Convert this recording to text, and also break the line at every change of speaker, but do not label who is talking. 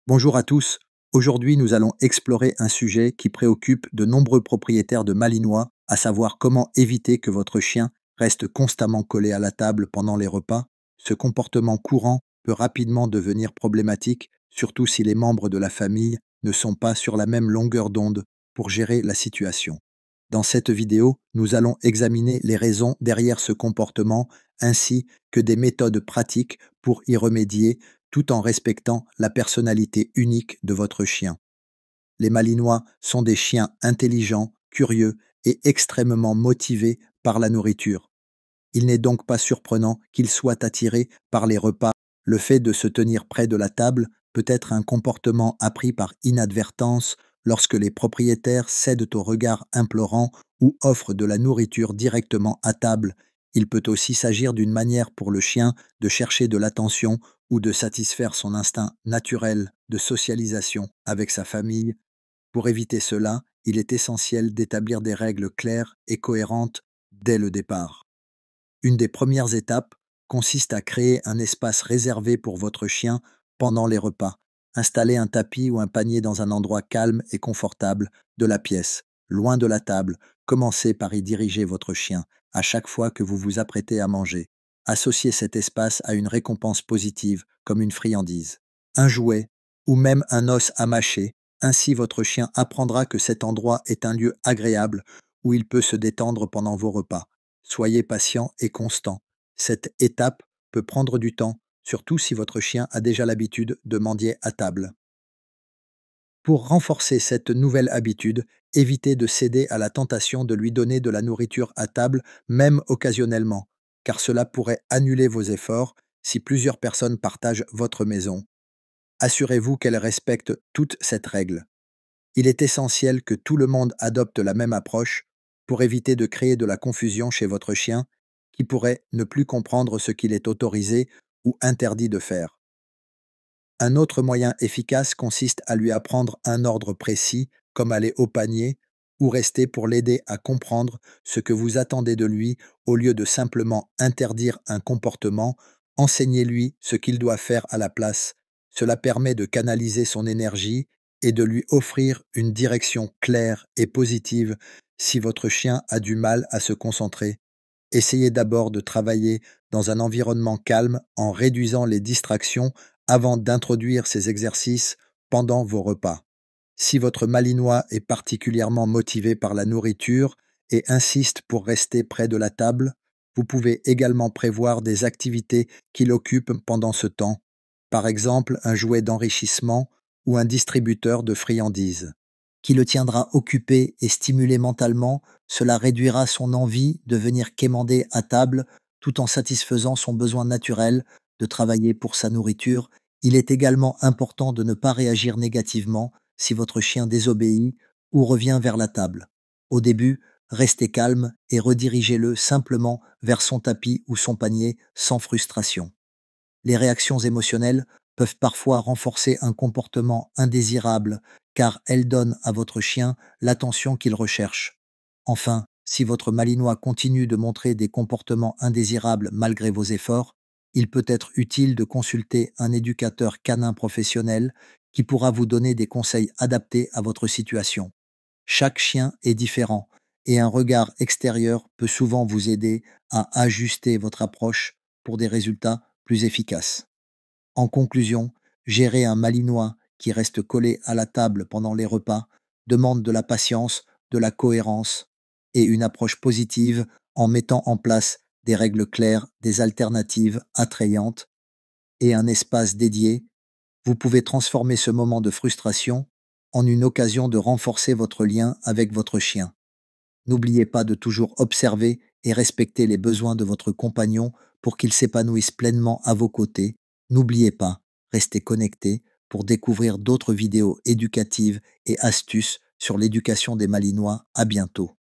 Bonjour à tous. Aujourd'hui, nous allons explorer un sujet qui préoccupe de nombreux propriétaires de Malinois, à savoir comment éviter que votre chien reste constamment collé à la table pendant les repas. Ce comportement courant peut rapidement devenir problématique, surtout si les membres de la famille ne sont pas sur la même longueur d'onde pour gérer la situation. Dans cette vidéo, nous allons examiner les raisons derrière ce comportement ainsi que des méthodes pratiques pour y remédier tout en respectant la personnalité unique de votre chien. Les Malinois sont des chiens intelligents, curieux et extrêmement motivés par la nourriture. Il n'est donc pas surprenant qu'ils soient attirés par les repas. Le fait de se tenir près de la table peut être un comportement appris par inadvertance lorsque les propriétaires cèdent au regard implorant ou offrent de la nourriture directement à table. Il peut aussi s'agir d'une manière pour le chien de chercher de l'attention ou de satisfaire son instinct naturel de socialisation avec sa famille. Pour éviter cela, il est essentiel d'établir des règles claires et cohérentes dès le départ. Une des premières étapes consiste à créer un espace réservé pour votre chien pendant les repas. Installez un tapis ou un panier dans un endroit calme et confortable de la pièce, loin de la table. Commencez par y diriger votre chien à chaque fois que vous vous apprêtez à manger. Associez cet espace à une récompense positive, comme une friandise, un jouet ou même un os à mâcher. Ainsi, votre chien apprendra que cet endroit est un lieu agréable où il peut se détendre pendant vos repas. Soyez patient et constant. Cette étape peut prendre du temps, surtout si votre chien a déjà l'habitude de mendier à table. Pour renforcer cette nouvelle habitude, évitez de céder à la tentation de lui donner de la nourriture à table, même occasionnellement, car cela pourrait annuler vos efforts si plusieurs personnes partagent votre maison. Assurez-vous qu'elle respecte toute cette règle. Il est essentiel que tout le monde adopte la même approche pour éviter de créer de la confusion chez votre chien qui pourrait ne plus comprendre ce qu'il est autorisé ou interdit de faire. Un autre moyen efficace consiste à lui apprendre un ordre précis, comme aller au panier ou rester pour l'aider à comprendre ce que vous attendez de lui au lieu de simplement interdire un comportement. Enseignez-lui ce qu'il doit faire à la place. Cela permet de canaliser son énergie et de lui offrir une direction claire et positive si votre chien a du mal à se concentrer. Essayez d'abord de travailler dans un environnement calme en réduisant les distractions avant d'introduire ces exercices pendant vos repas. Si votre Malinois est particulièrement motivé par la nourriture et insiste pour rester près de la table, vous pouvez également prévoir des activités qui l'occupent pendant ce temps, par exemple un jouet d'enrichissement ou un distributeur de friandises. Qui le tiendra occupé et stimulé mentalement, cela réduira son envie de venir quémander à table tout en satisfaisant son besoin naturel de travailler pour sa nourriture. Il est également important de ne pas réagir négativement si votre chien désobéit ou revient vers la table. Au début, restez calme et redirigez-le simplement vers son tapis ou son panier sans frustration. Les réactions émotionnelles peuvent parfois renforcer un comportement indésirable car elles donnent à votre chien l'attention qu'il recherche. Enfin, si votre Malinois continue de montrer des comportements indésirables malgré vos efforts, il peut être utile de consulter un éducateur canin professionnel qui pourra vous donner des conseils adaptés à votre situation. Chaque chien est différent et un regard extérieur peut souvent vous aider à ajuster votre approche pour des résultats plus efficaces. En conclusion, gérer un Malinois qui reste collé à la table pendant les repas demande de la patience, de la cohérence et une approche positive en mettant en place des règles claires, des alternatives attrayantes et un espace dédié. Vous pouvez transformer ce moment de frustration en une occasion de renforcer votre lien avec votre chien. N'oubliez pas de toujours observer et respecter les besoins de votre compagnon pour qu'il s'épanouisse pleinement à vos côtés. N'oubliez pas, restez connectés pour découvrir d'autres vidéos éducatives et astuces sur l'éducation des Malinois. À bientôt.